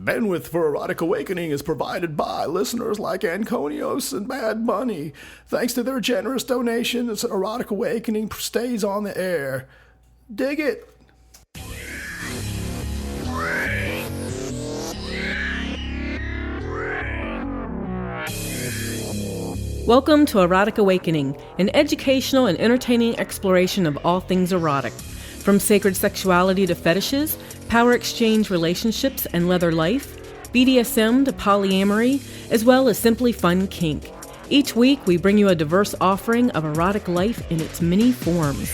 Bandwidth for Erotic Awakening is provided by listeners like Anconios and Bad Bunny. Thanks to their generous donations, Erotic Awakening stays on the air. Dig it! Welcome to Erotic Awakening, an educational and entertaining exploration of all things erotic. From sacred sexuality to fetishes, power exchange relationships and leather life, BDSM to polyamory, as well as simply fun kink. Each week we bring you a diverse offering of erotic life in its many forms.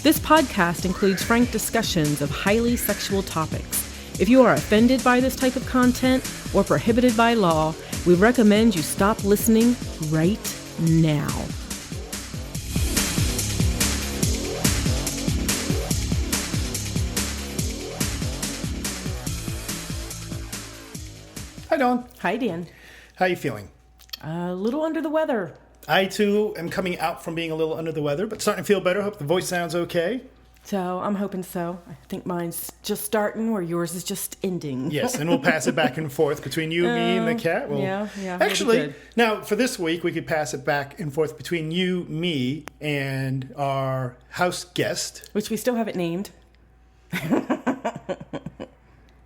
This podcast includes frank discussions of highly sexual topics. If you are offended by this type of content or prohibited by law, we recommend you stop listening right now. Hi, Dawn. Hi, Dan. How are you feeling? A little under the weather. I, too, am coming out from being a little under the weather, but starting to feel better. Hope the voice sounds okay. So I'm hoping so. I think mine's just starting where yours is just ending. Yes, and we'll pass it back and forth between you, me, and the cat. Well, yeah. Actually, now for this week, we could pass it back and forth between you, me, and our house guest. Which we still haven't named.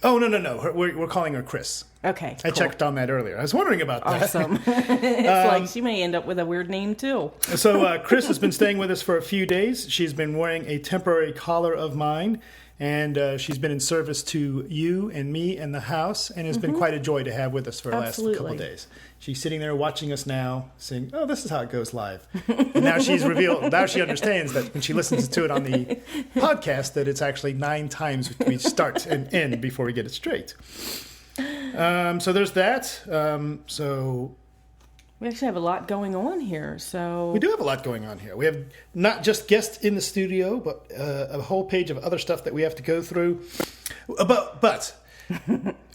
Oh, no. We're calling her Chris. Okay, I checked on that earlier. I was wondering about that. Awesome. It's like she may end up with a weird name, too. So Chris has been staying with us for a few days. She's been wearing a temporary collar of mine, and she's been in service to you and me and the house, and has been quite a joy to have with us for the last couple of days. She's sitting there watching us now, saying, "Oh, this is how it goes live." And now she's revealed. Now she understands that when she listens to it on the podcast, that it's actually 9 times we start and end before we get it straight. So there's that. So we actually have a lot going on here. So we do have a lot going on here. We have not just guests in the studio, but a whole page of other stuff that we have to go through. But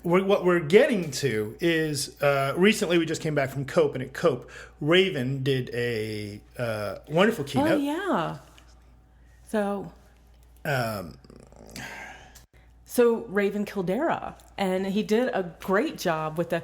what we're getting to is recently we just came back from Cope, and at Cope, Raven did a wonderful keynote. Oh yeah. So Raven Kaldera, and he did a great job with the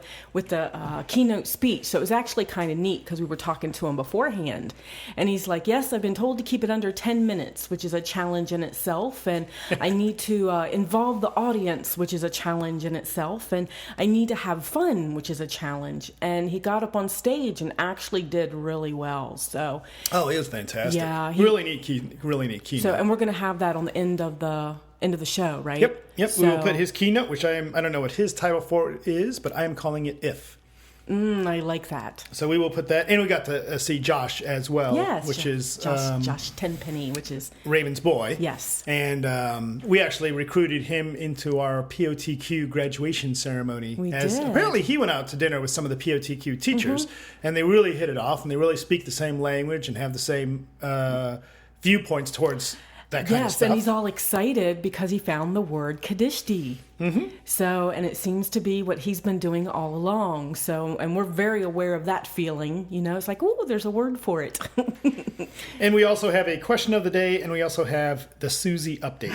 keynote speech. So it was actually kind of neat because we were talking to him beforehand, and he's like, "Yes, I've been told to keep it under 10 minutes, which is a challenge in itself, and I need to involve the audience, which is a challenge in itself, and I need to have fun, which is a challenge." And he got up on stage and actually did really well. So it was fantastic. Yeah, really neat keynote. So, and we're going to have that on the end of the show, right? Yep. So, we will put his keynote, which I don't know what his title for it is, but I am calling it If. I like that. So we will put that, and we got to see Josh as well, yes, which is Josh Tenpenny, which is Raven's boy. Yes, and we actually recruited him into our POTQ graduation ceremony. We did. Apparently, he went out to dinner with some of the POTQ teachers, and they really hit it off, and they really speak the same language and have the same viewpoints towards that kind of stuff. And he's all excited because he found the word Kadishti. So, and it seems to be what he's been doing all along. So, and we're very aware of that feeling. You know, it's like, oh, there's a word for it. And we also have a question of the day, and we also have the Susie update.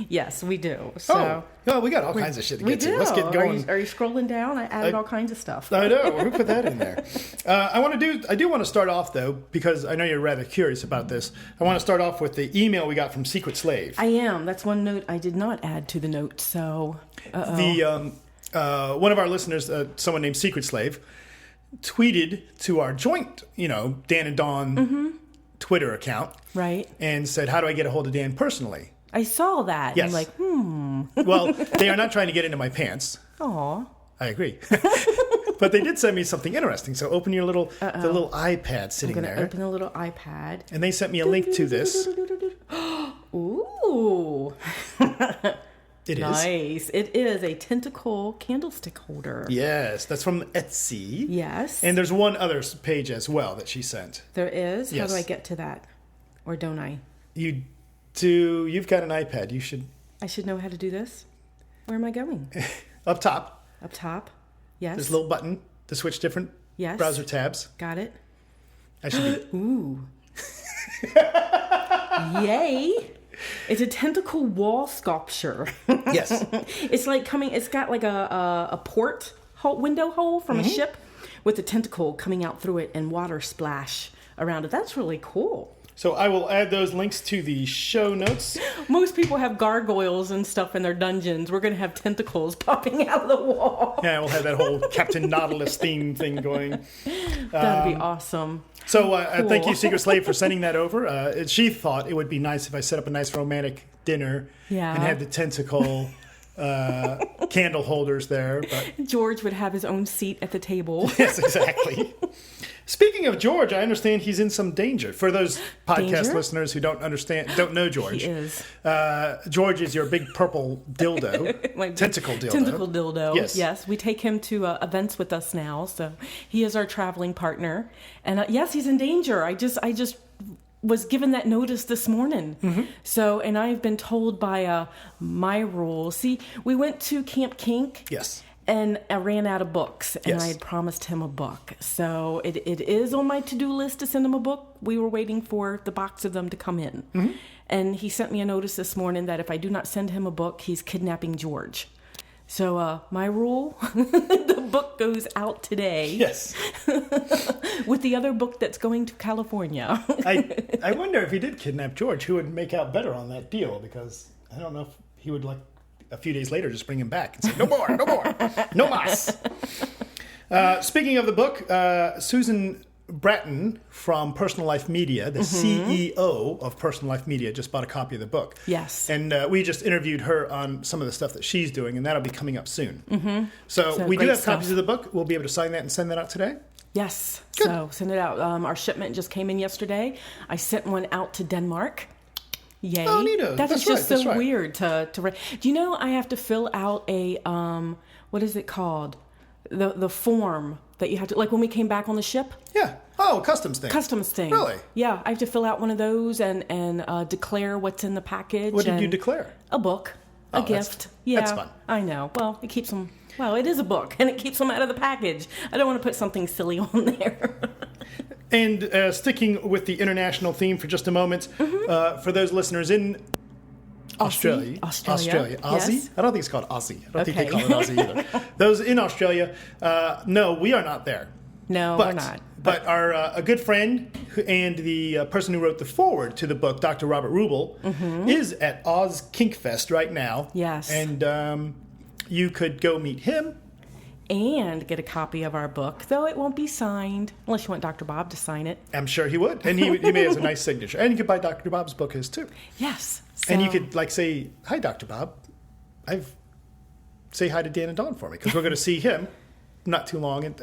Yes, we do. So, we got all kinds of shit to get to. Let's get going. Are you scrolling down? I added all kinds of stuff. I know. Who put that in there? I do want to start off, though, because I know you're rather curious about this. I want to start off with the email we got from Secret Slave. I am. That's one note I did not add to the note. So, one of our listeners, someone named Secret Slave, tweeted to our joint, Dan and Dawn Twitter account, right, and said, "How do I get a hold of Dan personally?" I saw that. Yes. I'm like, Well, they are not trying to get into my pants. Aw. I agree. But they did send me something interesting. So open your the little iPad sitting there. I'm going to open a little iPad. And they sent me a link to this. Ooh. It is. Nice. It is a tentacle candlestick holder. Yes, that's from Etsy. Yes. And there's one other page as well that she sent. There is? Yes. How do I get to that? Or don't I? You do. You've got an iPad. You should. I should know how to do this? Where am I going? Up top. Up top. Yes. There's a little button to switch different browser tabs. Got it. I should be. Ooh. Yay. It's a tentacle wall sculpture. Yes. It's got like a port window hole from a ship with a tentacle coming out through it and water splash around it. That's really cool. So I will add those links to the show notes. Most people have gargoyles and stuff in their dungeons. We're going to have tentacles popping out of the wall. Yeah, we'll have that whole Captain Nautilus theme thing going. That'd be awesome. So Cool. thank you, Secret Slave, for sending that over. She thought it would be nice if I set up a nice romantic dinner and had the tentacle candle holders there. But George would have his own seat at the table. yes, exactly. Speaking of George, I understand he's in some danger. For those podcast listeners who don't know George, He is. George is your big purple dildo, tentacle dildo. Tentacle dildo. Yes. We take him to events with us now, so he is our traveling partner. And yes, he's in danger. I just was given that notice this morning. Mm-hmm. So, and I've been told by my rule. See, we went to Camp Kink. Yes. And I ran out of books, and I had promised him a book. So it is on my to-do list to send him a book. We were waiting for the box of them to come in. Mm-hmm. And he sent me a notice this morning that if I do not send him a book, he's kidnapping George. So my rule, the book goes out today. Yes. With the other book that's going to California. I wonder if he did kidnap George, who would make out better on that deal, because I don't know if he would like a few days later just bring him back and say, no more, no mas. Speaking of the book, Susan Bratton from Personal Life Media, the CEO of Personal Life Media, just bought a copy of the book. Yes. And we just interviewed her on some of the stuff that she's doing, and that'll be coming up soon. Mm-hmm. So we do have copies of the book. We'll be able to sign that and send that out today. Yes. Good. So send it out. Our shipment just came in yesterday. I sent one out to Denmark. Yay. Oh, neato. That's just right. so weird to write. Do you know I have to fill out a, what is it called? The form that you have to, like when we came back on the ship? Yeah. Oh, customs thing. Customs thing. Really? Yeah. I have to fill out one of those and declare what's in the package. What did you declare? A book. A gift. That's fun. I know. Well, it keeps them, it is a book, and it keeps them out of the package. I don't want to put something silly on there. And sticking with the international theme for just a moment, for those listeners in Australia. Aussie? Yes. I don't think it's called Aussie. I don't think they call it Aussie either. Those in Australia, no, we are not there. No, we're not. But our a good friend and the person who wrote the foreword to the book, Dr. Robert Rubel, is at Oz Kink Fest right now. Yes. And you could go meet him. And get a copy of our book, though it won't be signed, unless you want Dr. Bob to sign it. I'm sure he would. And he may have a nice signature. And you could buy Dr. Bob's book his too. Yes. And you could say, hi, Dr. Bob. Say hi to Dan and Dawn for me, because we're going to see him not too long at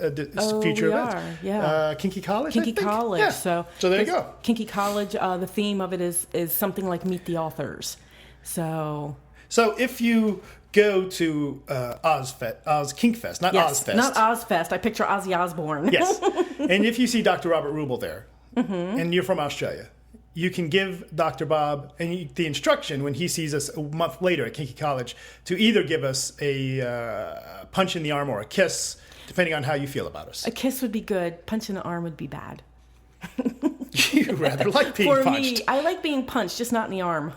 future events. Yeah. Kinky College, Kinky College. Yeah. So there you go. Kinky College, the theme of it is something like Meet the Authors. So if you go to Oz Kink Fest, not Ozfest. Not Ozfest. I picture Ozzy Osbourne. Yes. And if you see Dr. Robert Rubel there, and you're from Australia, you can give Dr. Bob the instruction when he sees us a month later at Kinky College to either give us a punch in the arm or a kiss, depending on how you feel about us. A kiss would be good. Punch in the arm would be bad. You rather like being punched. For me, I like being punched, just not in the arm.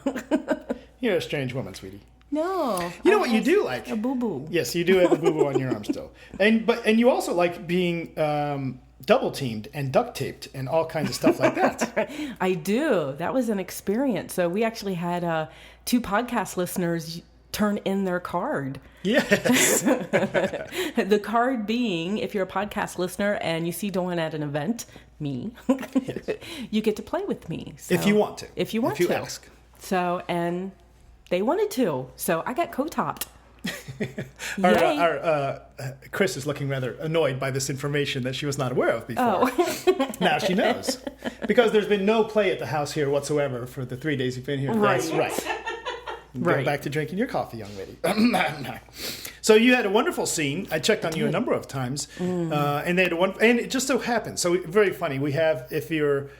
You're a strange woman, sweetie. No. You know what you do like? A boo-boo. Yes, you do have a boo-boo on your arm still. And you also like being double-teamed and duct-taped and all kinds of stuff like that. I do. That was an experience. So we actually had 2 podcast listeners turn in their card. Yes. The card being, if you're a podcast listener and you see Dawn at an event, me, you get to play with me. So, if you want to. If you want to. If you ask. So, and they wanted to. So I got co-topped. Our Chris is looking rather annoyed by this information that she was not aware of before. Oh. Now she knows. Because there's been no play at the house here whatsoever for the 3 days you've been here. Right. That's right. Go back to drinking your coffee, young lady. So you had a wonderful scene. I checked on you a number of times. And they had and it just so happened. So very funny. We have, if you're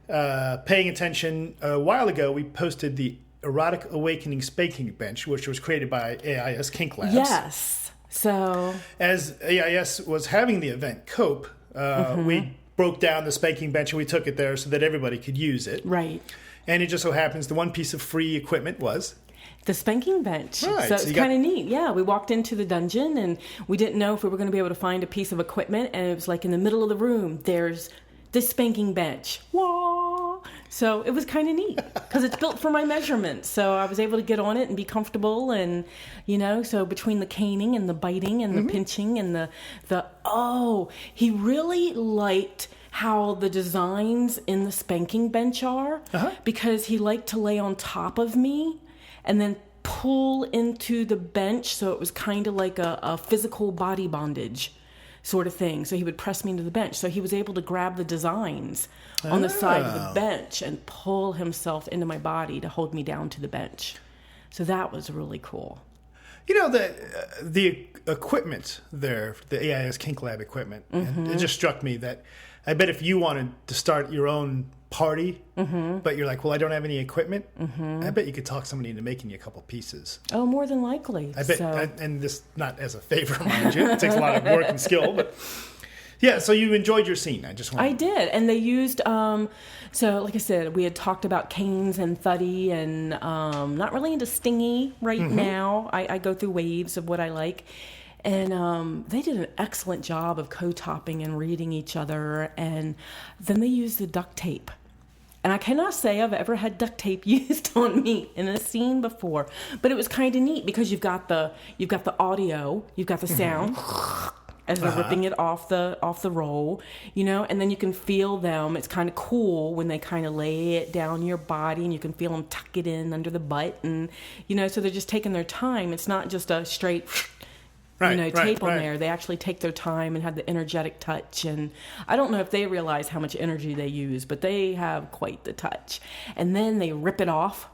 paying attention, a while ago we posted the Erotic Awakening Spanking Bench, which was created by AIS Kink Labs. Yes. So as AIS was having the event COPE, we broke down the spanking bench and we took it there so that everybody could use it. Right. And it just so happens the one piece of free equipment was the spanking bench. Right, So it's kind of neat. Yeah, we walked into the dungeon and we didn't know if we were going to be able to find a piece of equipment. And it was like in the middle of the room, there's this spanking bench. Wah! So it was kind of neat because it's built for my measurements. So I was able to get on it and be comfortable. And, so between the caning and the biting and the pinching and he really liked how the designs in the spanking bench are because he liked to lay on top of me and then pull into the bench. So it was kind of like a physical body bondage sort of thing. So he would press me into the bench. So he was able to grab the designs on the side of the bench and pull himself into my body to hold me down to the bench. So that was really cool. The equipment there, the AIS Kink Lab equipment, and it just struck me that I bet if you wanted to start your own party, but you're like, well, I don't have any equipment, I bet you could talk somebody into making you a couple pieces. Oh, more than likely. I bet, and this not as a favor, mind you, it takes a lot of work and skill, but yeah, so you enjoyed your scene. I did, and they used, so like I said, we had talked about canes and thuddy and not really into stingy right now. I go through waves of what I like. And they did an excellent job of co-topping and reading each other. And then they used the duct tape. And I cannot say I've ever had duct tape used on me in a scene before. But it was kind of neat because you've got the audio, you've got the sound as they're ripping it off the roll, and then you can feel them. It's kind of cool when they kind of lay it down your body and you can feel them tuck it in under the butt. And, so they're just taking their time. It's not just a straight tape on there. They actually take their time and have the energetic touch. And I don't know if they realize how much energy they use, but they have quite the touch. And then they rip it off.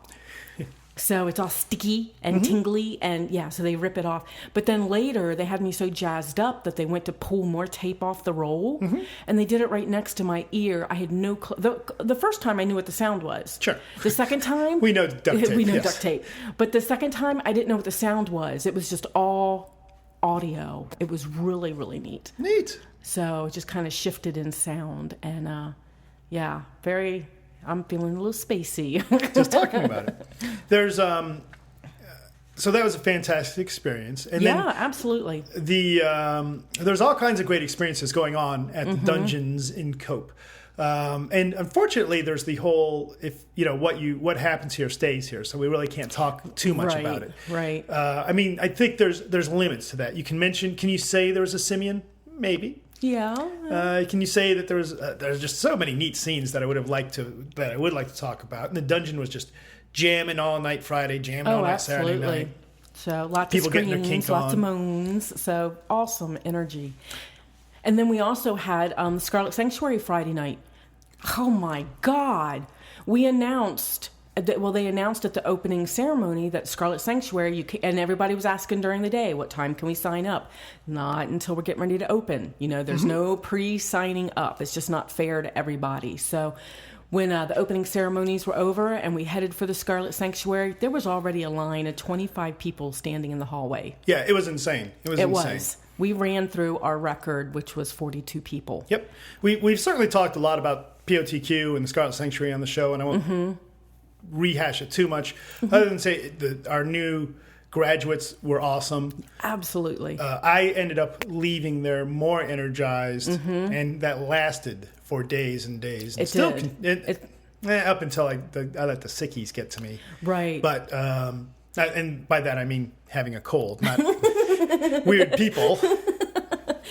So it's all sticky and tingly. And so they rip it off. But then later they had me so jazzed up that they went to pull more tape off the roll. And they did it right next to my ear. I had no clue. The first time I knew what the sound was. Sure. The second time. We know duct tape. Duct tape. But the second time I didn't know what the sound was. It was just all audio. It was really, really neat. So it just kind of shifted in sound. And I'm feeling a little spacey. Just talking about it. There's so that was a fantastic experience. And then absolutely. There's all kinds of great experiences going on at the dungeons in Cope. And unfortunately, there's the whole what happens here stays here, so we really can't talk too much about it. Right. I think there's limits to that. Can you say there was a simian? Maybe. Yeah. Can you say that there's just so many neat scenes that I would like to talk about? And the dungeon was just jamming all night Friday, jamming all night Saturday night. So lots people of screams, getting their kink lots on. of moans. So awesome energy. And then we also had the Scarlet Sanctuary Friday night. Oh my God. We announced, they announced at the opening ceremony that Scarlet Sanctuary, and everybody was asking during the day, what time can we sign up? Not until we're getting ready to open. There's no pre-signing up. It's just not fair to everybody. So when the opening ceremonies were over and we headed for the Scarlet Sanctuary, there was already a line of 25 people standing in the hallway. Yeah, it was insane. It was. We ran through our record, which was 42 people. Yep. We've certainly talked a lot about POTQ and the Scarlet Sanctuary on the show, and I won't rehash it too much, other than say our new graduates were awesome. Absolutely. I ended up leaving there more energized, and that lasted for days and days. And up until I let the sickies get to me. Right. But and by that I mean having a cold, not weird people.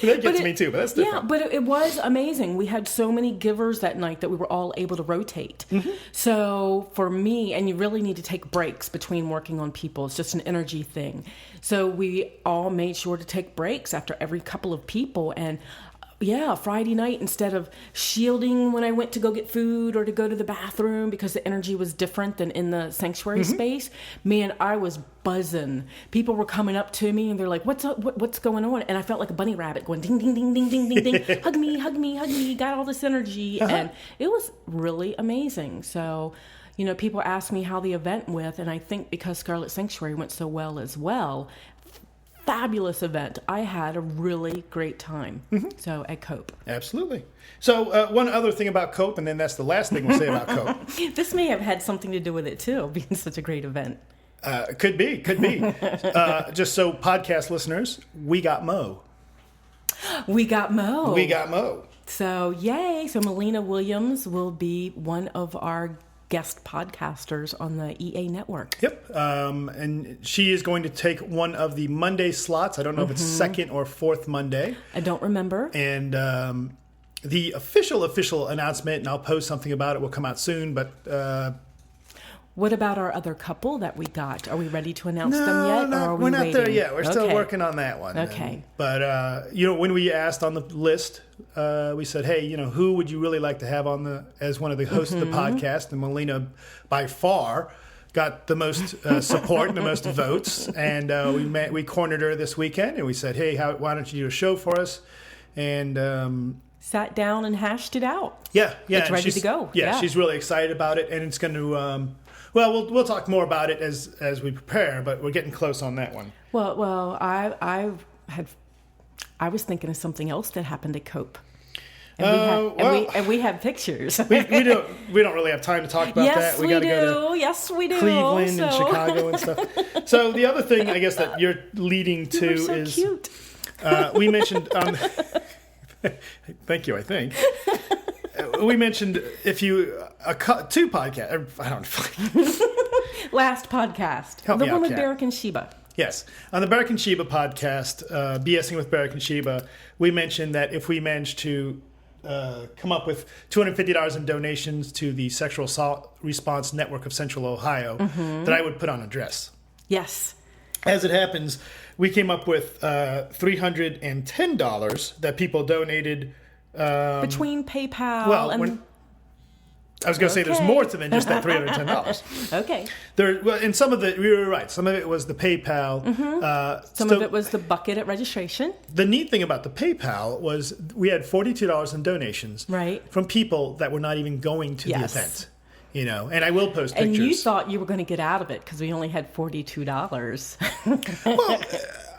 That gets me too, but that's different. Yeah, but it was amazing. We had so many givers that night that we were all able to rotate. So for me, and you really need to take breaks between working on people. It's just an energy thing. So we all made sure to take breaks after every couple of people. And Friday night, instead of shielding when I went to go get food or to go to the bathroom because the energy was different than in the sanctuary space, man, I was buzzing. People were coming up to me and they're like, what's up? What's going on? And I felt like a bunny rabbit going ding, ding, ding, ding, ding, ding, ding. Hug me, hug me, hug me. Got all this energy. And it was really amazing. So, people ask me how the event went. And I think because Scarlet Sanctuary went so well as well, fabulous event. I had a really great time. So at COPE. Absolutely. So one other thing about COPE, and then that's the last thing we'll say about COPE. This may have had something to do with it too, being such a great event. Could be. Just so podcast listeners, we got Mo. We got Mo. So yay. So Melina Williams will be one of our guest podcasters on the EA network. Yep. And she is going to take one of the Monday slots. I don't know if it's second or fourth Monday. I don't remember. And the official announcement, and I'll post something about it, will come out soon. But what about our other couple that we got? Are we ready to announce them yet? No, we're not there yet. We're still working on that one. Okay. But when we asked on the list, we said, hey, who would you really like to have on as one of the hosts of the podcast? And Melina, by far, got the most support and the most votes. And we cornered her this weekend, and we said, hey, why don't you do a show for us? And sat down and hashed it out. Yeah. It's ready to go. Yeah, she's really excited about it, and it's going to. We'll talk more about it as we prepare, but we're getting close on that one. Well, I was thinking of something else that happened at COPE. And we have pictures. we don't really have time to talk about that. We do. Yes, we do. Cleveland and Chicago and stuff. So the other thing, I guess, that you're leading to is cute. We mentioned. Thank you. I think. We mentioned two podcasts. I don't know. Last podcast. Help the me one out, with Kat. Barrick and Sheba. Yes. On the Barrick and Sheba podcast, BSing with Barrick and Sheba, we mentioned that if we managed to come up with $250 in donations to the Sexual Assault Response Network of Central Ohio, that I would put on a dress. Yes. As it happens, we came up with $310 that people donated. Between PayPal and... I was going to say there's more to than just that $310. Okay. And some of it, you were right. Some of it was the PayPal. Some of it was the bucket at registration. The neat thing about the PayPal was we had $42 in donations from people that were not even going to the event. And I will post pictures. And you thought you were going to get out of it because we only had $42. Well,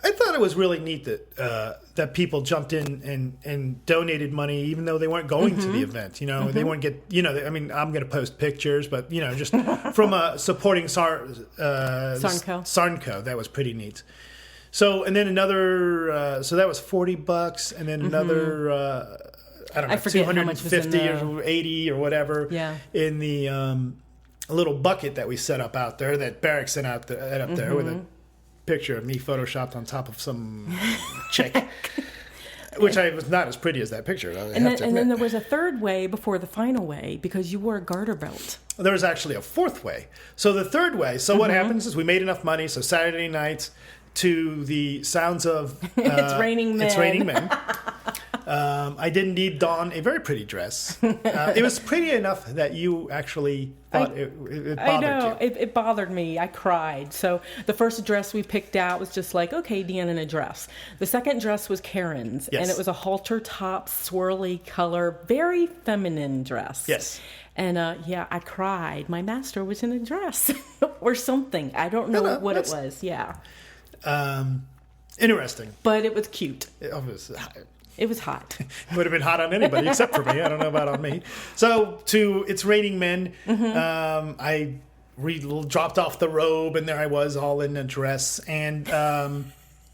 I thought it was really neat that people jumped in and donated money, even though they weren't going to the event. They weren't I'm going to post pictures, but just from supporting Sarnco, that was pretty neat. So, and then another, so that was $40, and then another, I don't know, 250 or 80 or whatever in the little bucket that we set up out there that Barrick sent out there with a picture of me photoshopped on top of some chick, which I was not as pretty as that picture. And then there was a third way before the final way because you wore a garter belt. There was actually a fourth way. So the third way. So what happens is we made enough money. So Saturday night to the sounds of It's Raining Men. It's Raining Men. I did indeed don a very pretty dress. It was pretty enough that you actually thought it bothered you. I know. It bothered me. I cried. So the first dress we picked out was just like, okay, Deanna in a dress. The second dress was Karen's. Yes. And it was a halter top, swirly color, very feminine dress. Yes. And I cried. My master was in a dress or something. I don't know what it was. Yeah. Interesting. But it was cute. It was hot. It would have been hot on anybody except for me. I don't know about on me. So to It's Raining Men, I dropped off the robe, and there I was all in a dress. And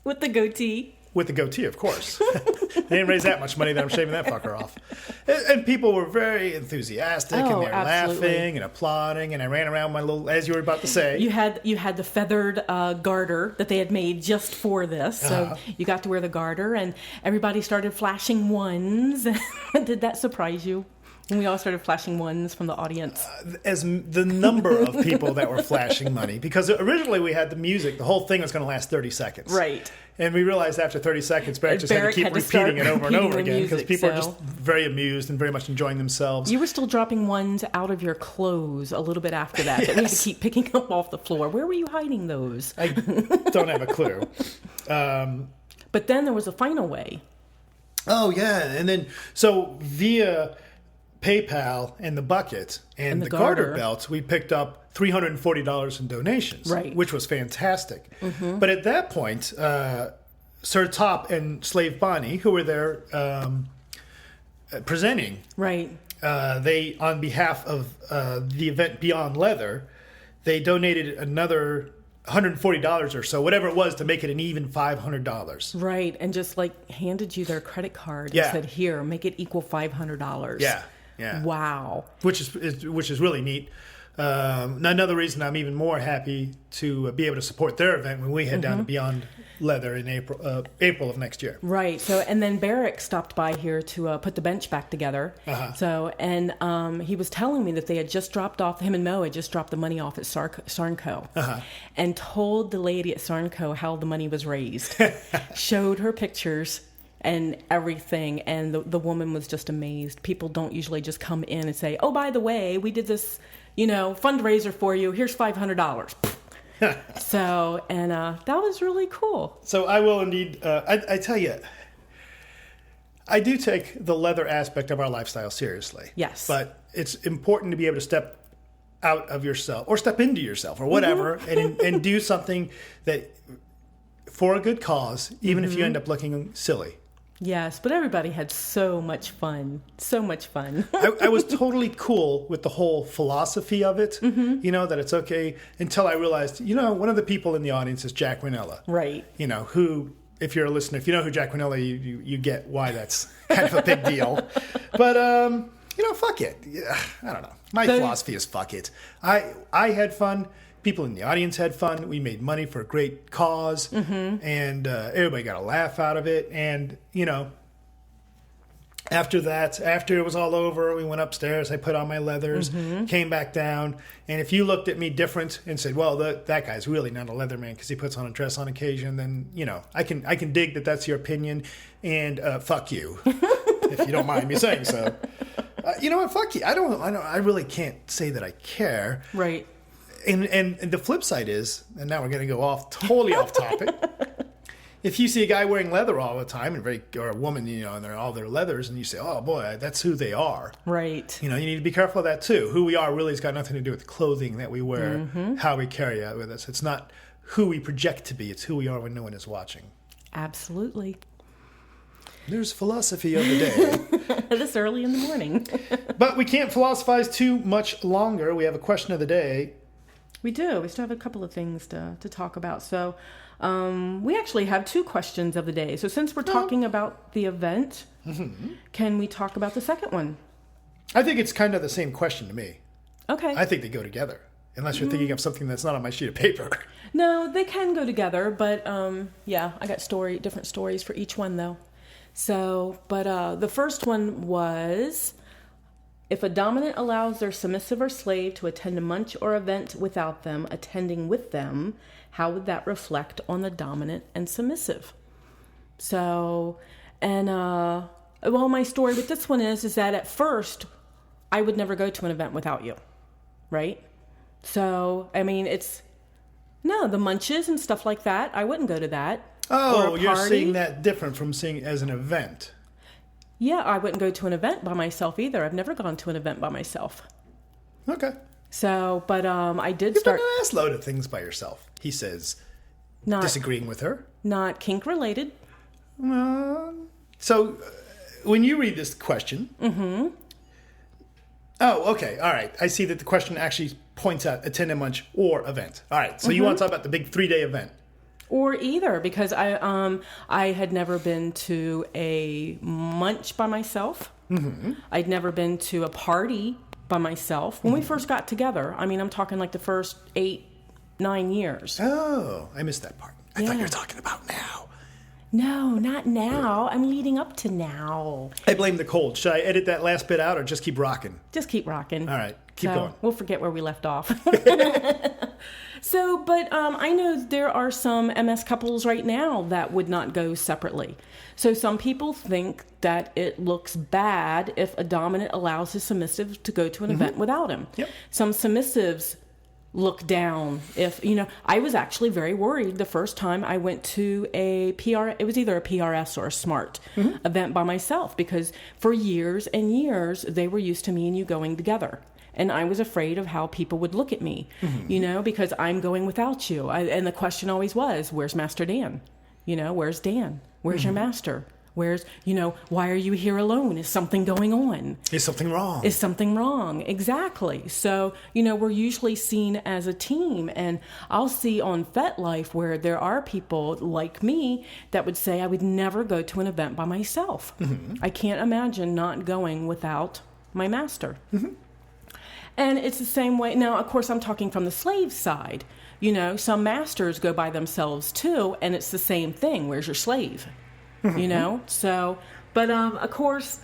with the goatee. With the goatee, of course. They didn't raise that much money that I'm shaving that fucker off. And people were very enthusiastic, and they were laughing and applauding, and I ran around my little, as you were about to say. You had the feathered garter that they had made just for this, so you got to wear the garter, and everybody started flashing ones. Did that surprise you? When we all started flashing ones from the audience. As the number of people that were flashing money. Because originally we had the music. The whole thing was going to last 30 seconds. Right. And we realized after 30 seconds, Barrick just had to keep repeating it over and over again. Because people were just very amused and very much enjoying themselves. You were still dropping ones out of your clothes a little bit after that. Yes. That we had to keep picking up off the floor. Where were you hiding those? I don't have a clue. But then there was a final way. Oh, yeah. And then, so via PayPal and the bucket and the garter belt, we picked up $340 in donations, which was fantastic. But at that point, Sir Top and Slave Bonnie, who were there presenting. Right. They, on behalf of the event Beyond Leather, they donated another $140 or so, whatever it was, to make it an even $500. Right, and just like handed you their credit card and Yeah. said, "Here, make it equal $500." Yeah. Wow. Which is really neat. Another reason I'm even more happy to be able to support their event when we head down to Beyond Leather in April of next year. Right. So, and then Barrick stopped by here to put the bench back together. So, and he was telling me that they had just dropped off, him and Mo had just dropped the money off at Sarnco and told the lady at Sarnco how the money was raised. Showed her pictures and everything, and the woman was just amazed. People don't usually just come in and say, "Oh, by the way, we did this, fundraiser for you. Here's $500." So, and that was really cool. So I will indeed, I tell you, I do take the leather aspect of our lifestyle seriously. Yes. But it's important to be able to step out of yourself or step into yourself or whatever and do something that for a good cause, even if you end up looking silly. Yes, but everybody had so much fun. So much fun. I was totally cool with the whole philosophy of it, that it's okay, until I realized, one of the people in the audience is Jack Ranella. Right. Who, if you're a listener, if you know who Jack Ranella, you get why that's kind of a big deal. But, fuck it. Yeah, I don't know. My philosophy is fuck it. I had fun. People in the audience had fun. We made money for a great cause, and everybody got a laugh out of it. And, after that, after it was all over, we went upstairs. I put on my leathers, came back down. And if you looked at me different and said, well, that guy's really not a leather man because he puts on a dress on occasion, then, I can dig that that's your opinion. And fuck you, if you don't mind me saying so. You know what? Fuck you. I really can't say that I care. Right. And the flip side is, and now we're going to go totally off topic. If you see a guy wearing leather all the time, or a woman, and they're all their leathers, and you say, "Oh boy, that's who they are." Right. You need to be careful of that too. Who we are really has got nothing to do with the clothing that we wear, how we carry it with us. It's not who we project to be; it's who we are when no one is watching. Absolutely. There's philosophy of the day. This early in the morning. But we can't philosophize too much longer. We have a question of the day. We do. We still have a couple of things to talk about. So we actually have two questions of the day. So since we're talking about the event, can we talk about the second one? I think it's kind of the same question to me. Okay. I think they go together, unless you're thinking of something that's not on my sheet of paper. No, they can go together, but I got different stories for each one though. So, but the first one was, if a dominant allows their submissive or slave to attend a munch or event without them attending with them, how would that reflect on the dominant and submissive? So, and my story with this one is that at first, I would never go to an event without you, right? So, I mean, the munches and stuff like that, I wouldn't go to that. Oh, you're seeing that different from seeing it as an event. Yeah, I wouldn't go to an event by myself either. I've never gone to an event by myself. Okay. So, but I did start... You've done an ass load of things by yourself, he says, disagreeing with her. Not kink related. So, when you read this question... Oh, okay. All right. I see that the question actually points out attend a munch or event. All right. So you want to talk about the big 3-day event. Or either, because I had never been to a munch by myself. I'd never been to a party by myself. When we first got together, I mean, I'm talking like the first 8-9 years. Oh, I missed that part. I thought you were talking about now. No, not now. I'm leading up to now. I blame the cold. Should I edit that last bit out or just keep rocking? Just keep rocking. All right, keep going. We'll forget where we left off. So, but I know there are some MS couples right now that would not go separately. So some people think that it looks bad if a dominant allows his submissive to go to an event without him. Yep. Some submissives look down if, I was actually very worried the first time I went to it was either a PRS or a SMART event by myself, because for years and years, they were used to me and you going together. And I was afraid of how people would look at me, because I'm going without you. And the question always was, where's Master Dan? Where's Dan? Where's your master? Where's, why are you here alone? Is something going on? Is something wrong? Is something wrong? Exactly. So, we're usually seen as a team. And I'll see on FetLife where there are people like me that would say I would never go to an event by myself. Mm-hmm. I can't imagine not going without my master. Mm-hmm. And it's the same way. Now, of course, I'm talking from the slave side. Some masters go by themselves too, and it's the same thing. Where's your slave? So, but of course,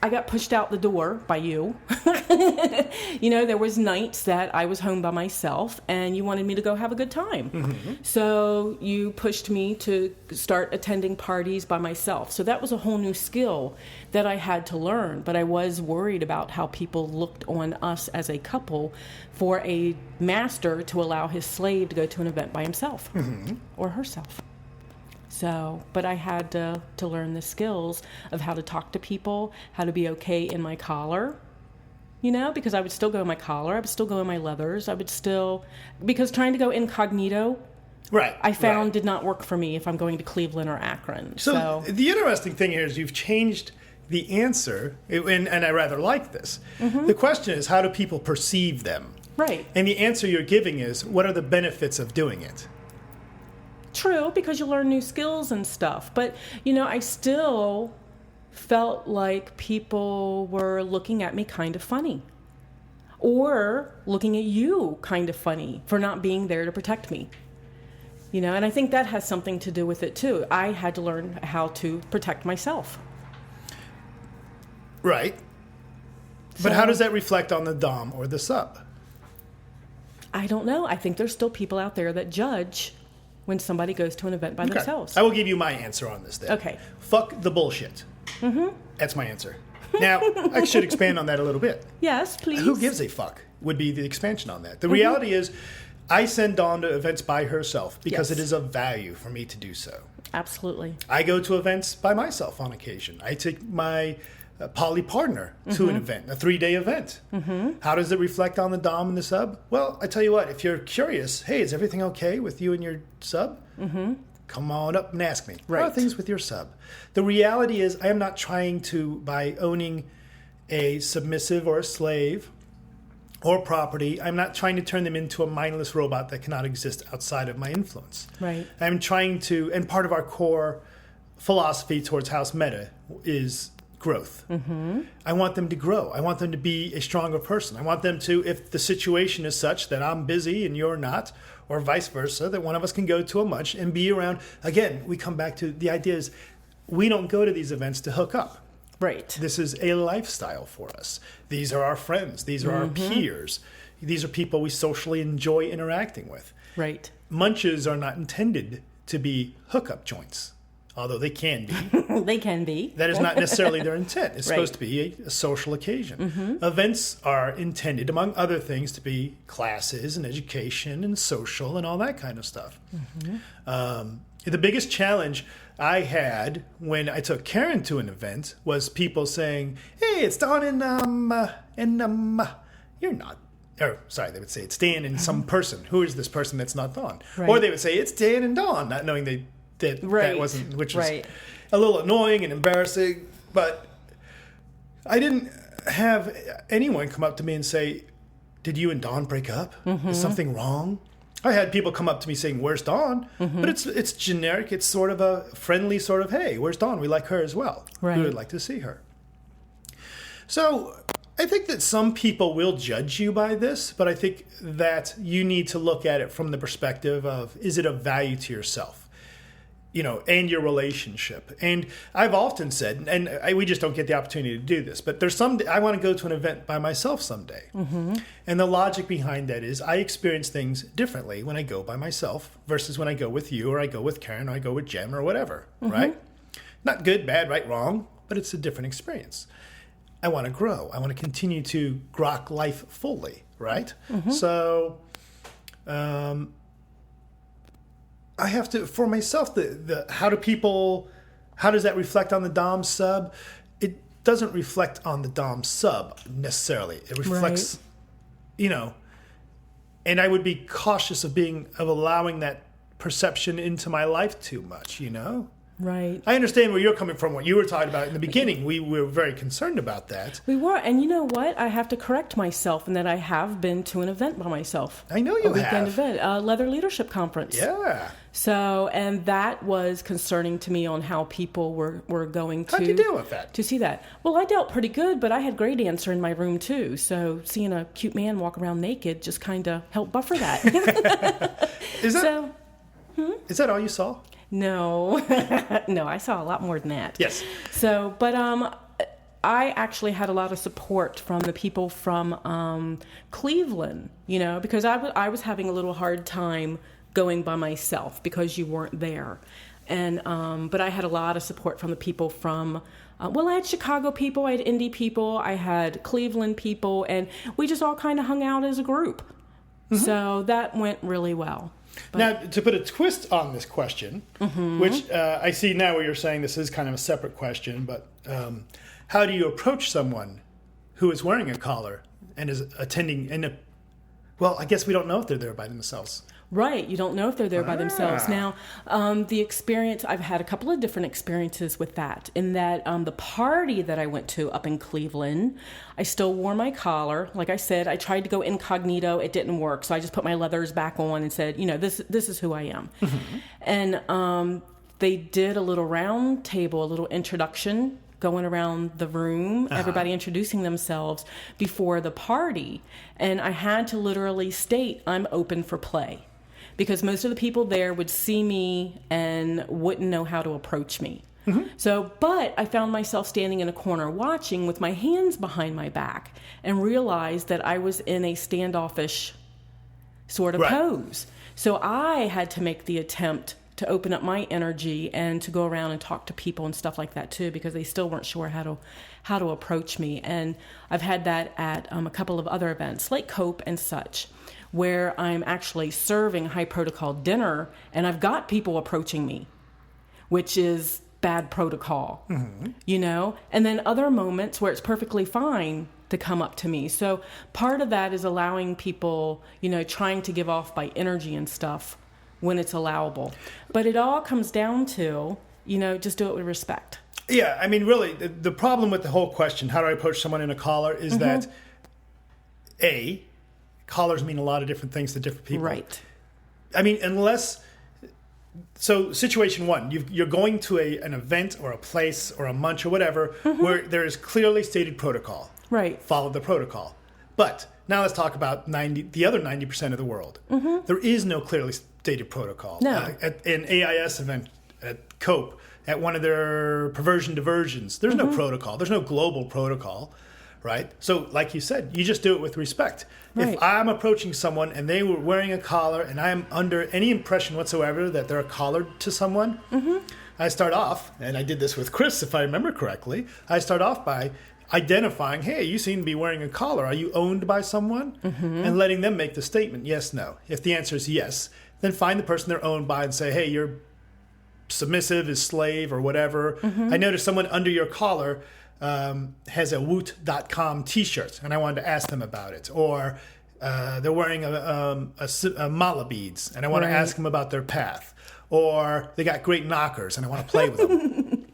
I got pushed out the door by you. There was nights that I was home by myself and you wanted me to go have a good time. Mm-hmm. So you pushed me to start attending parties by myself. So that was a whole new skill that I had to learn. But I was worried about how people looked on us as a couple for a master to allow his slave to go to an event by himself or herself. So, but I had to learn the skills of how to talk to people, how to be okay in my collar, because I would still go in my collar, I would still go in my leathers, because trying to go incognito, I found did not work for me if I'm going to Cleveland or Akron. So the interesting thing here is you've changed the answer, and I rather like this. Mm-hmm. The question is, how do people perceive them? Right. And the answer you're giving is, what are the benefits of doing it? True, because you learn new skills and stuff. But, I still felt like people were looking at me kind of funny. Or looking at you kind of funny for not being there to protect me. And I think that has something to do with it, too. I had to learn how to protect myself. Right. But how does that reflect on the dom or the sub? I don't know. I think there's still people out there that judge when somebody goes to an event by themselves. I will give you my answer on this then. Okay. Fuck the bullshit. Mm-hmm. That's my answer. Now, I should expand on that a little bit. Yes, please. Who gives a fuck would be the expansion on that. The reality is, I send Dawn to events by herself because it is of value for me to do so. Absolutely. I go to events by myself on occasion. I take my poly partner to an event, a 3-day event. Mm-hmm. How does it reflect on the dom and the sub? Well, I tell you what, if you're curious, hey, is everything okay with you and your sub? Mm-hmm. Come on up and ask me. Right. How are things with your sub? The reality is, I am not trying to, by owning a submissive or a slave or property, I'm not trying to turn them into a mindless robot that cannot exist outside of my influence. Right. I'm trying to, and part of our core philosophy towards House Meta is growth. Mm-hmm. I want them to grow. I want them to be a stronger person. I want them to, if the situation is such that I'm busy and you're not, or vice versa, that one of us can go to a munch and be around. Again, we come back to the idea is we don't go to these events to hook up. Right. This is a lifestyle for us. These are our friends. These are our peers. These are people we socially enjoy interacting with. Right. Munches are not intended to be hookup joints. Although they can be. They can be. That is not necessarily their intent. It's supposed to be a social occasion. Mm-hmm. Events are intended, among other things, to be classes and education and social and all that kind of stuff. Mm-hmm. The biggest challenge I had when I took Karen to an event was people saying, hey, it's Dawn and you're not. Or, sorry, they would say it's Dan and some person. Who is this person that's not Dawn? Right. Or they would say it's Dan and Dawn, not knowing that wasn't, which was a little annoying and embarrassing. But I didn't have anyone come up to me and say, did you and Dawn break up? Mm-hmm. Is something wrong? I had people come up to me saying, where's Dawn? Mm-hmm. But it's generic. It's sort of a friendly sort of, hey, where's Dawn? We like her as well. Right. We would like to see her. So I think that some people will judge you by this, but I think that you need to look at it from the perspective of, is it of value to yourself? And your relationship. And I've often said, and we just don't get the opportunity to do this, but I want to go to an event by myself someday. Mm-hmm. And the logic behind that is I experience things differently when I go by myself versus when I go with you or I go with Karen or I go with Jem or whatever, right? Not good, bad, right, wrong, but it's a different experience. I want to grow. I want to continue to grok life fully, right? Mm-hmm. So, I have to, for myself, how does that reflect on the Dom sub? It doesn't reflect on the Dom sub necessarily. It reflects, and I would be cautious of allowing that perception into my life too much, Right. I understand where you're coming from, what you were talking about in the beginning. We were very concerned about that. We were. And you know what? I have to correct myself in that I have been to an event by myself. I know you have. A weekend event, a Leather Leadership Conference. Yeah. So, and that was concerning to me on how people were going to... How'd you deal with that? To see that. Well, I dealt pretty good, but I had Grey Dancer in my room too. So seeing a cute man walk around naked just kind of helped buffer that. Is that all you saw? No. No, I saw a lot more than that. Yes. So, but I actually had a lot of support from the people from Cleveland, because I was having a little hard time going by myself because you weren't there. And but I had a lot of support from the people from I had Chicago people, I had Indy people, I had Cleveland people, and we just all kind of hung out as a group. Mm-hmm. So that went really well. But, now, to put a twist on this question, which I see now where you're saying this is kind of a separate question, but how do you approach someone who is wearing a collar and is attending I guess we don't know if they're there by themselves. Right. You don't know if they're there by themselves. Now, the experience, I've had a couple of different experiences with that. In that the party that I went to up in Cleveland, I still wore my collar. Like I said, I tried to go incognito. It didn't work. So I just put my leathers back on and said, this is who I am. Mm-hmm. And they did a little round table, a little introduction going around the room, everybody introducing themselves before the party. And I had to literally state, I'm open for play. Because most of the people there would see me and wouldn't know how to approach me. Mm-hmm. So, but I found myself standing in a corner watching with my hands behind my back and realized that I was in a standoffish sort of pose. So I had to make the attempt to open up my energy and to go around and talk to people and stuff like that too, because they still weren't sure how to approach me. And I've had that at a couple of other events like COPE and such, where I'm actually serving high protocol dinner and I've got people approaching me, which is bad protocol, and then other moments where it's perfectly fine to come up to me. So part of that is allowing people, trying to give off by energy and stuff when it's allowable. But it all comes down to, just do it with respect. Yeah, I mean, really, the problem with the whole question, how do I approach someone in a collar, is that, collars mean a lot of different things to different people. Right. I mean, so situation one, you're going to an event or a place or a munch or whatever where there is clearly stated protocol. Right. Follow the protocol. But now let's talk about the other 90% of the world. Mm-hmm. There is no clearly stated protocol. No. At an AIS event at COPE, at one of their perversion diversions, there's no protocol. There's no global protocol, right? So like you said, you just do it with respect. Right. If I'm approaching someone and they were wearing a collar and I am under any impression whatsoever that they're collared to someone, I start off, and I did this with Chris if I remember correctly, I start off by identifying, hey, you seem to be wearing a collar. Are you owned by someone? And letting them make the statement, yes, no. If the answer is yes, then find the person they're owned by and say, hey, you're submissive, is slave, or whatever. I noticed someone under your collar has a woot.com t-shirt, and I wanted to ask them about it. Or they're wearing a mala beads, and I want to ask them about their path. Or they got great knockers, and I want to play with them.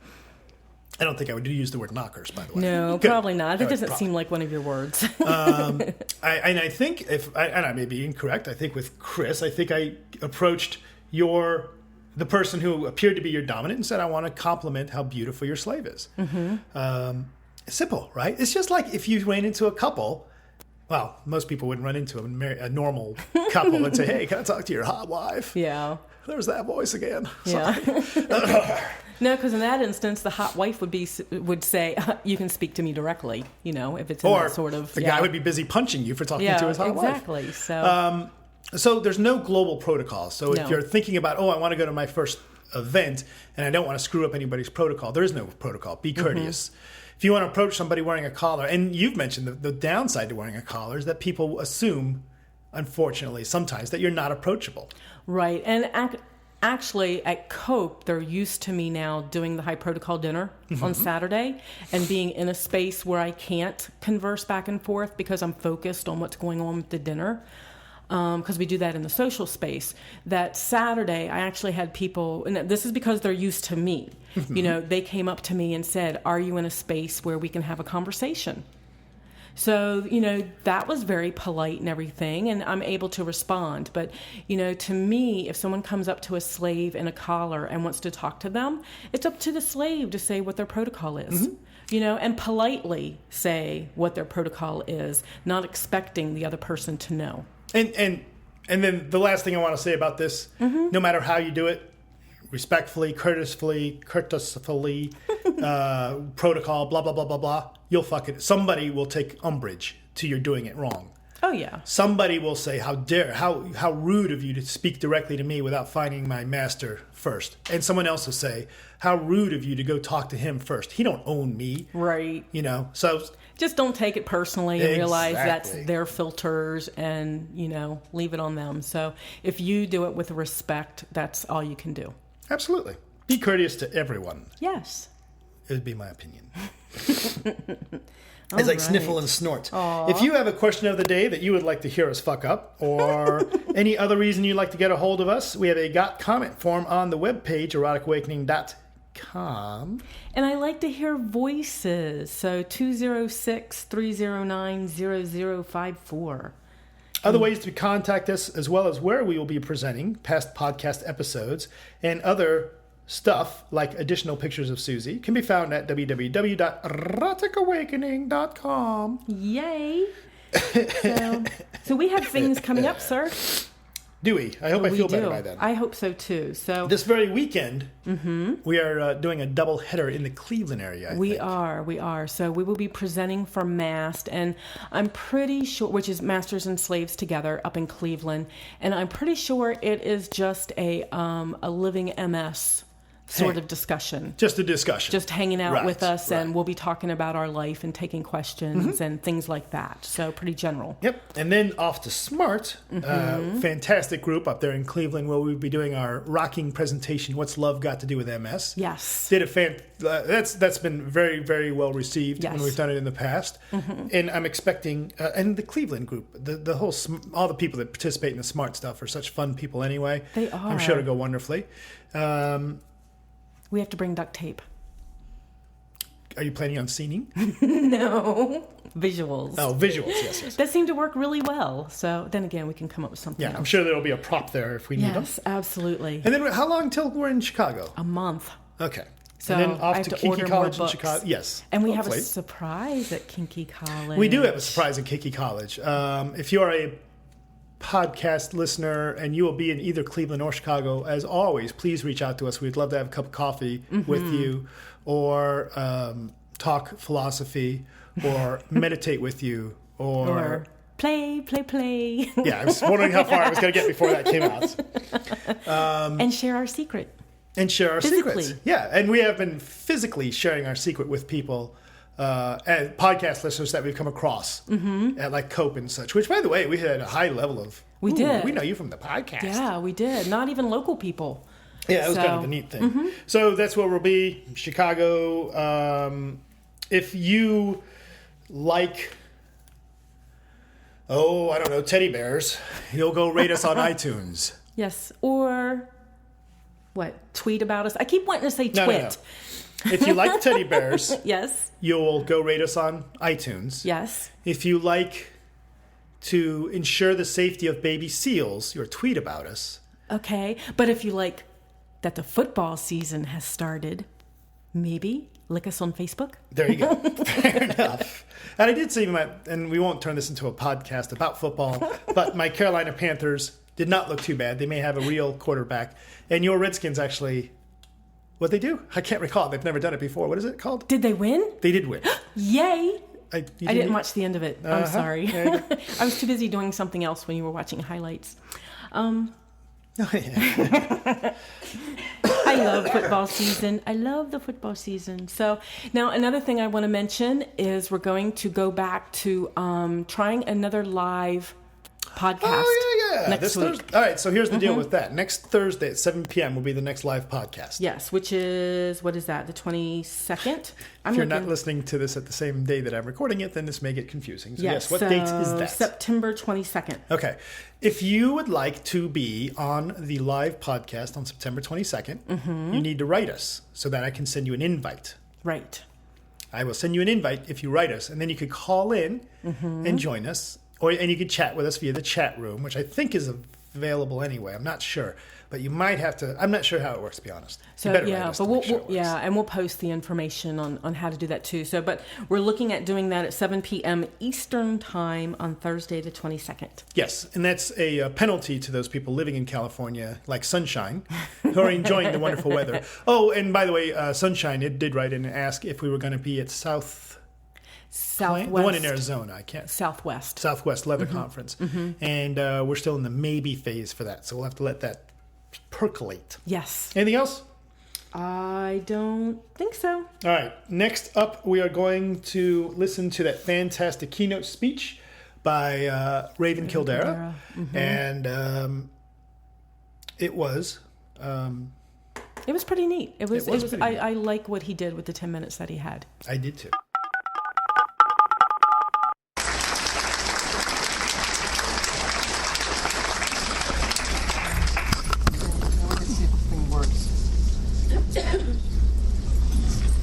I don't think I would use the word knockers, by the way. No, probably not. It doesn't seem like one of your words. I think, and I may be incorrect, I think with Chris, I think I approached the person who appeared to be your dominant and said, I want to compliment how beautiful your slave is. Simple, right? It's just like if you ran into a couple, well, most people wouldn't run into a normal couple and say, hey, can I talk to your hot wife? Yeah. There's that voice again. Yeah. No, because in that instance, the hot wife would say, you can speak to me directly, if it's in that sort of... the guy would be busy punching you for talking to his hot wife. Exactly. So there's no global protocol. So if you're thinking about, I want to go to my first event and I don't want to screw up anybody's protocol, there is no protocol. Be courteous. If you want to approach somebody wearing a collar, and you've mentioned the downside to wearing a collar is that people assume, unfortunately, sometimes that you're not approachable. Right. And actually, at COPE, they're used to me now doing the high protocol dinner on Saturday and being in a space where I can't converse back and forth because I'm focused on what's going on with the dinner. because we do that in the social space, that Saturday I actually had people, and this is because they're used to me, they came up to me and said, are you in a space where we can have a conversation? So, that was very polite and everything, and I'm able to respond. But, to me, if someone comes up to a slave in a collar and wants to talk to them, it's up to the slave to say what their protocol is, and politely say what their protocol is, not expecting the other person to know. And then the last thing I want to say about this, no matter how you do it, respectfully, courteously, protocol, blah, blah, blah, blah, blah, you'll fuck it. Somebody will take umbrage to your doing it wrong. Oh, yeah. Somebody will say, how rude of you to speak directly to me without finding my master first. And someone else will say, how rude of you to go talk to him first. He don't own me. Right. So just don't take it personally and realize that's their filters and, leave it on them. So if you do it with respect, that's all you can do. Absolutely. Be courteous to everyone. Yes. It would be my opinion. It's like sniffle and snort. Aww. If you have a question of the day that you would like to hear us fuck up, or any other reason you'd like to get a hold of us, we have a Got Comment form on the webpage, eroticawakening.com. And I like to hear voices, so 206-309-0054. Other ways to contact us, as well as where we will be presenting past podcast episodes and other stuff like additional pictures of Susie, can be found at www.eroticawakening.com. Yay! So we have things coming up, sir. Do we? I hope I feel better by then. I hope so too. So this very weekend, we are doing a double header in the Cleveland area. I think. We are. So we will be presenting for MAST, and I'm pretty sure, which is Masters and Slaves Together up in Cleveland, and I'm pretty sure it is just a living MS sort of discussion. Just a discussion. Just hanging out with us, and we'll be talking about our life and taking questions and things like that. So pretty general. Yep. And then off to Smart, fantastic group up there in Cleveland, where we'll be doing our rocking presentation, What's Love Got to Do with MS? Yes. That's been very, very well received when we've done it in the past. And I'm expecting, and the Cleveland group, the whole, all the people that participate in the Smart stuff are such fun people anyway. They are. I'm sure it'll go wonderfully. We have to bring duct tape. Are you planning on scening? No. Visuals. Oh, visuals, yes. That seemed to work really well. So then again, we can come up with something else. I'm sure there'll be a prop there if we need them. Yes, absolutely. And then how long till we're in Chicago? A month. Okay. So and then off I have to to Kinky order College more in Chicago. Yes. And we have a surprise at Kinky College. We do have a surprise at Kinky College. If you are a podcast listener and you will be in either Cleveland or Chicago, as always, please reach out to us. We'd love to have a cup of coffee with you, or talk philosophy, or meditate with you, or play. Yeah, I was wondering how far I was going to get before that came out. And share our secret. And share our physically. secrets. Yeah, and we have been physically sharing our secret with people, and podcast listeners that we've come across at like Cope and such, which, by the way, we had a high level of. We did. We know you from the podcast. Yeah, we did. Not even local people. Yeah, it was kind of a neat thing. So that's where we'll be, Chicago. If you like, I don't know, teddy bears, you'll go rate us on iTunes. Yes, or what? Tweet about us. I keep wanting to say twit. No. If you like teddy bears, yes, you'll go rate us on iTunes. Yes. If you like to ensure the safety of baby seals, you'll tweet about us. Okay, but if you like that the football season has started, maybe like us on Facebook. There you go. Fair enough. And I did see and we won't turn this into a podcast about football, but my Carolina Panthers did not look too bad. They may have a real quarterback. And your Redskins actually, what'd they do? I can't recall. They've never done it before. What is it called? Did they win? They did win. Yay! I didn't watch the end of it. I'm sorry. I was too busy doing something else when you were watching highlights. I love football season. I love the football season. So now another thing I want to mention is we're going to go back to trying another live podcast. Oh, yeah. Next week. All right, so here's the deal with that. Next Thursday at 7 p.m. will be the next live podcast. Yes, which is, what is that, the 22nd? If you're not listening to this at the same day that I'm recording it, then this may get confusing. So yes, what date is that? September 22nd. Okay. If you would like to be on the live podcast on September 22nd, you need to write us so that I can send you an invite. Right. I will send you an invite if you write us, and then you could call in and join us, and you could chat with us via the chat room, which I think is available anyway. I'm not sure, but you might have to. I'm not sure how it works, to be honest. So and we'll post the information on how to do that too. So, but we're looking at doing that at 7 p.m. Eastern time on Thursday the 22nd. Yes, and that's a penalty to those people living in California, like Sunshine, who are enjoying the wonderful weather. Oh, and by the way, Sunshine did write in and ask if we were going to be at Southwest. The one in Arizona. I can't. Southwest Leather Conference. And we're still in the maybe phase for that. So we'll have to let that percolate. Yes. Anything else? I don't think so. All right. Next up, we are going to listen to that fantastic keynote speech by Raven Kaldera. And it was pretty neat. It was I like what he did with the 10 minutes that he had. I did too.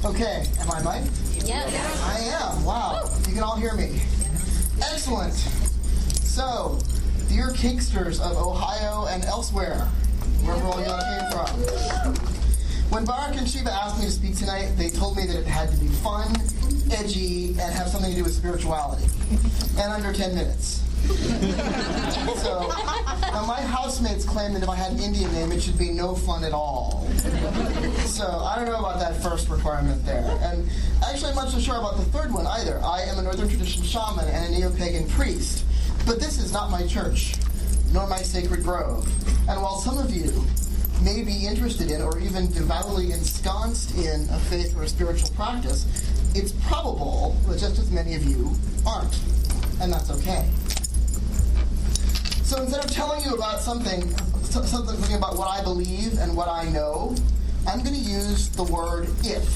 Okay, am I mic'd? Yes. I am. Wow. You can all hear me. Excellent. So, dear Kinksters of Ohio and elsewhere, wherever all y'all came from. When Barak and Shiva asked me to speak tonight, they told me that it had to be fun, edgy, and have something to do with spirituality. And under 10 minutes. So, now my housemates claim that if I had an Indian name, it should be no fun at all. So, I don't know about that first requirement there. And actually, I'm not so sure about the third one either. I am a Northern Tradition shaman and a neo-pagan priest. But this is not my church, nor my sacred grove. And while some of you may be interested in or even devoutly ensconced in a faith or a spiritual practice, it's probable that just as many of you aren't. And that's okay. So instead of telling you about something about what I believe and what I know, I'm going to use the word if.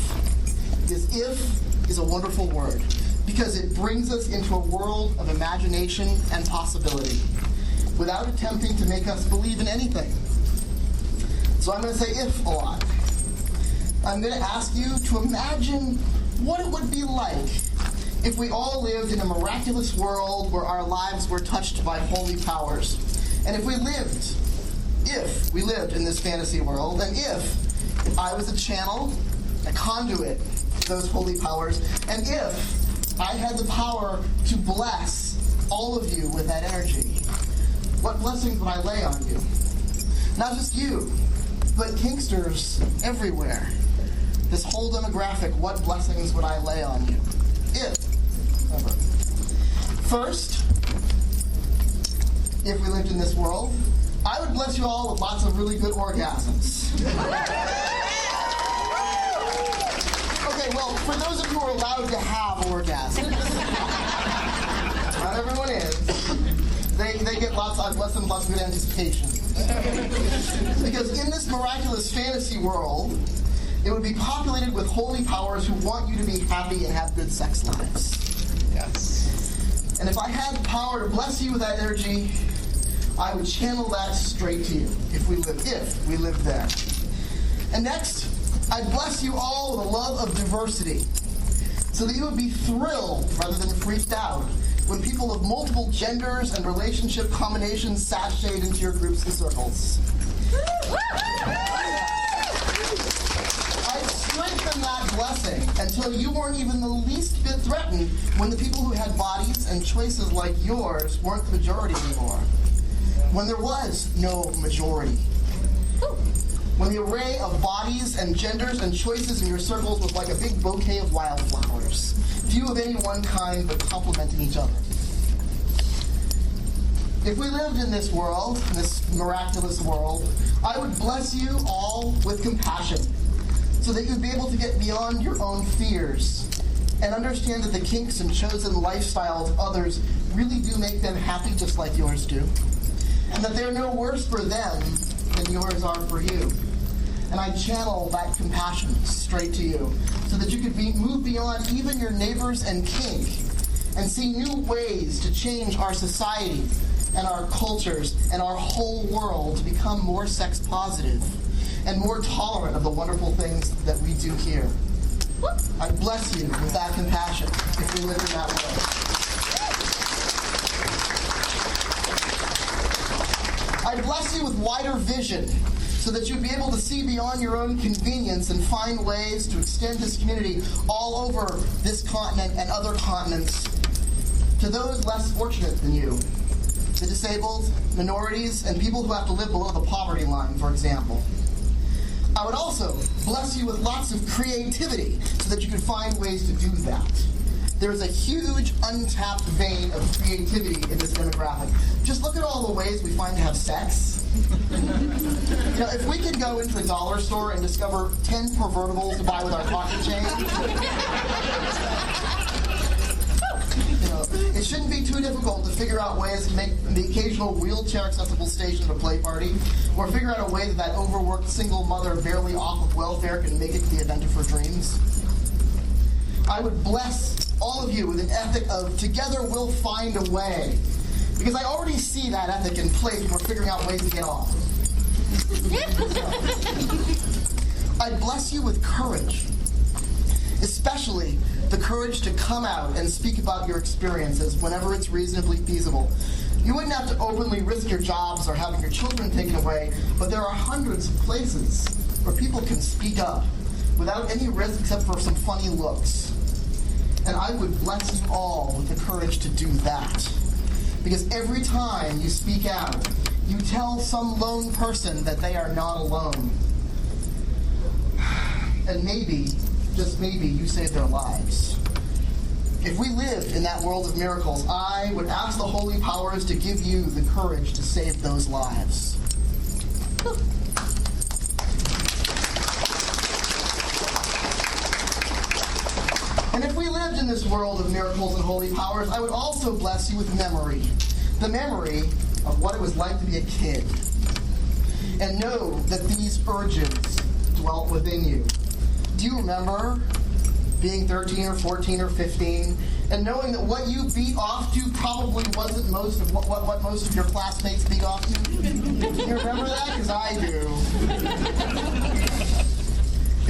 Because if is a wonderful word, because it brings us into a world of imagination and possibility, without attempting to make us believe in anything. So I'm going to say if a lot. I'm going to ask you to imagine what it would be like if we all lived in a miraculous world where our lives were touched by holy powers. And if we lived in this fantasy world, and if I was a channel, a conduit to those holy powers, and if I had the power to bless all of you with that energy, what blessings would I lay on you? Not just you, but Kinksters everywhere. This whole demographic, what blessings would I lay on you? If ever. First, if we lived in this world, I would bless you all with lots of really good orgasms. Okay, well, for those of you who are allowed to have orgasms, not everyone is, they get lots, I bless them with lots of good anticipation. Because in this miraculous fantasy world, it would be populated with holy powers who want you to be happy and have good sex lives. Yes. And if I had the power to bless you with that energy, I would channel that straight to you if we lived there. And next, I'd bless you all with a love of diversity, so that you would be thrilled rather than freaked out when people of multiple genders and relationship combinations sashayed into your groups and circles. I'd strengthen that blessing until you weren't even the least bit threatened when the people who had bodies and choices like yours weren't the majority anymore. When there was no majority. When the array of bodies and genders and choices in your circles was like a big bouquet of wildflowers, few of any one kind but complementing each other. If we lived in this world, this miraculous world, I would bless you all with compassion, so that you'd be able to get beyond your own fears and understand that the kinks and chosen lifestyles others really do make them happy just like yours do, and that they're no worse for them than yours are for you. And I channel that compassion straight to you so that you could move beyond even your neighbors and kink and see new ways to change our society and our cultures and our whole world to become more sex positive and more tolerant of the wonderful things that we do here. I bless you with that compassion if we live in that world. I bless you with wider vision so that you'd be able to see beyond your own convenience and find ways to extend this community all over this continent and other continents to those less fortunate than you. The disabled, minorities, and people who have to live below the poverty line, for example. I would also bless you with lots of creativity so that you can find ways to do that. There is a huge untapped vein of creativity in this demographic. Just look at all the ways we find to have sex. If we could go into the dollar store and discover 10 pervertibles to buy with our pocket change, it shouldn't be too difficult to figure out ways to make the occasional wheelchair-accessible station at a play party, or figure out a way that overworked single mother barely off of welfare can make it to the event of her dreams. I would bless all of you with an ethic of together we'll find a way, because I already see that ethic in place when we're figuring out ways to get off. I bless you with courage, especially the courage to come out and speak about your experiences whenever it's reasonably feasible. You wouldn't have to openly risk your jobs or having your children taken away, but there are hundreds of places where people can speak up without any risk except for some funny looks. And I would bless you all with the courage to do that. Because every time you speak out, you tell some lone person that they are not alone. And maybe, just maybe, you save their lives. If we lived in that world of miracles, I would ask the holy powers to give you the courage to save those lives. And if we lived in this world of miracles and holy powers, I would also bless you with memory. The memory of what it was like to be a kid. And know that these urges dwelt within you. Do you remember being 13 or 14 or 15 and knowing that what you beat off to probably wasn't most of what most of your classmates beat off to? You remember that? Because I do.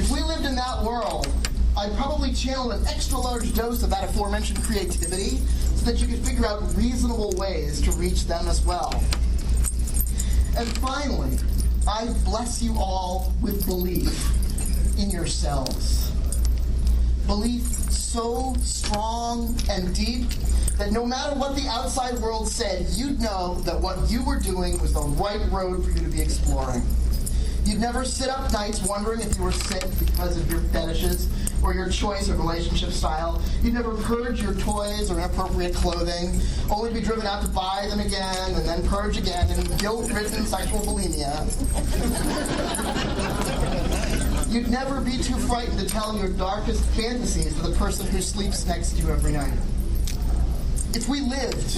If we lived in that world, I'd probably channel an extra large dose of that aforementioned creativity so that you could figure out reasonable ways to reach them as well. And finally, I bless you all with belief in yourselves. Belief so strong and deep that no matter what the outside world said, you'd know that what you were doing was the right road for you to be exploring. You'd never sit up nights wondering if you were sick because of your fetishes or your choice of relationship style. You'd never purge your toys or inappropriate clothing, only to be driven out to buy them again and then purge again in guilt-ridden sexual bulimia. You'd never be too frightened to tell your darkest fantasies to the person who sleeps next to you every night. If we lived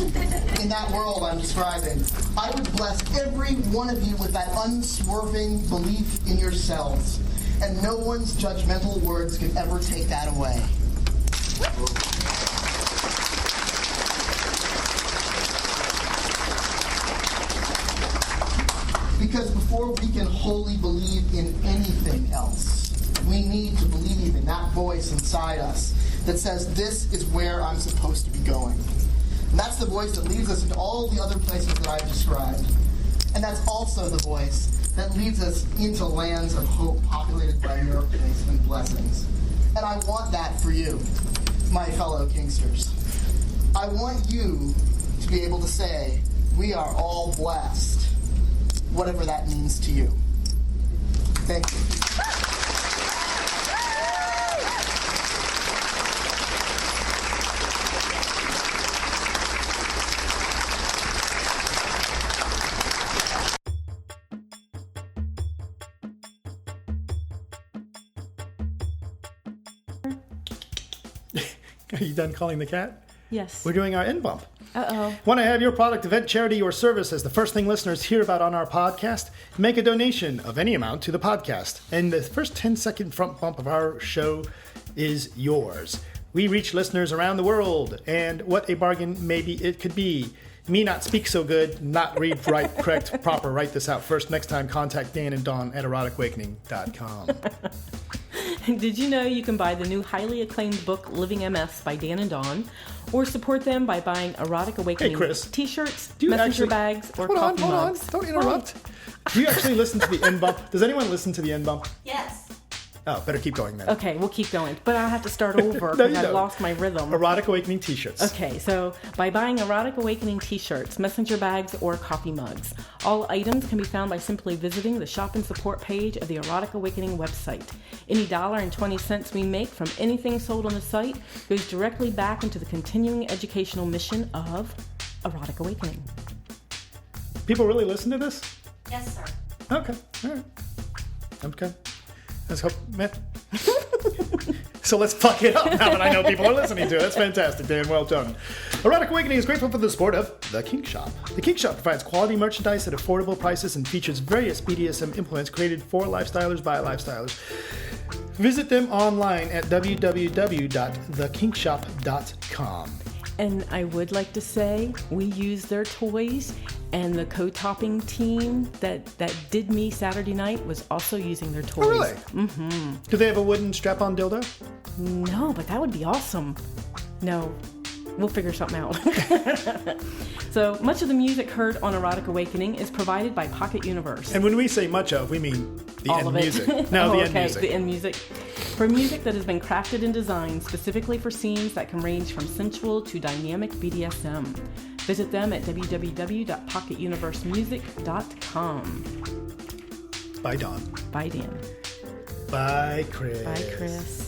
in that world I'm describing, I would bless every one of you with that unswerving belief in yourselves, and no one's judgmental words could ever take that away. Because before we can wholly believe in anything else, we need to believe in that voice inside us that says, this is where I'm supposed to be going. And that's the voice that leads us into all the other places that I've described. And that's also the voice that leads us into lands of hope populated by miracles and blessings. And I want that for you, my fellow Kingsters. I want you to be able to say, we are all blessed, whatever that means to you. Thank you. Are you done calling the cat? Yes. We're doing our end bump. Want to have your product, event, charity, or service as the first thing listeners hear about on our podcast? Make a donation of any amount to the podcast, and the first 10-second front bump of our show is yours. We reach listeners around the world, and what a bargain maybe it could be. Me not speak so good, not read right, correct, proper, write this out first. Next time, contact Dan and Dawn at eroticawakening.com. Did you know you can buy the new highly acclaimed book, Living MS by Dan and Dawn, or support them by buying Erotic Awakening t-shirts, messenger bags, or coffee mugs? Hold on, don't interrupt. Do you actually listen to the end bump? Does anyone listen to the end bump? Yes. Oh, better keep going then. Okay, we'll keep going. But I'll have to start over because I lost my rhythm. Erotic Awakening t-shirts. Okay, so by buying Erotic Awakening t-shirts, messenger bags, or coffee mugs, all items can be found by simply visiting the shop and support page of the Erotic Awakening website. Any $1.20 we make from anything sold on the site goes directly back into the continuing educational mission of Erotic Awakening. People really listen to this? Yes, sir. Okay, all right. Okay. Let's hope, man. So let's fuck it up now that I know people are listening to it. That's fantastic, Dan. Well done. Erotic Awakening is grateful for the support of The Kink Shop. The Kink Shop provides quality merchandise at affordable prices and features various BDSM implements created for lifestylers by lifestylers. Visit them online at www.thekinkshop.com. And I would like to say we use their toys, and the co-topping team that did me Saturday night was also using their toys. Oh, really? Mm-hmm. Do they have a wooden strap-on dildo? No, but that would be awesome. No, we'll figure something out. So much of the music heard on Erotic Awakening is provided by Pocket Universe. And when we say much of, we mean the all end of it. music. No, the end music. The end music. For music that has been crafted and designed specifically for scenes that can range from sensual to dynamic BDSM. Visit them at www.pocketuniversemusic.com. Bye, Dawn. Bye, Dan. Bye, Chris. Bye, Chris.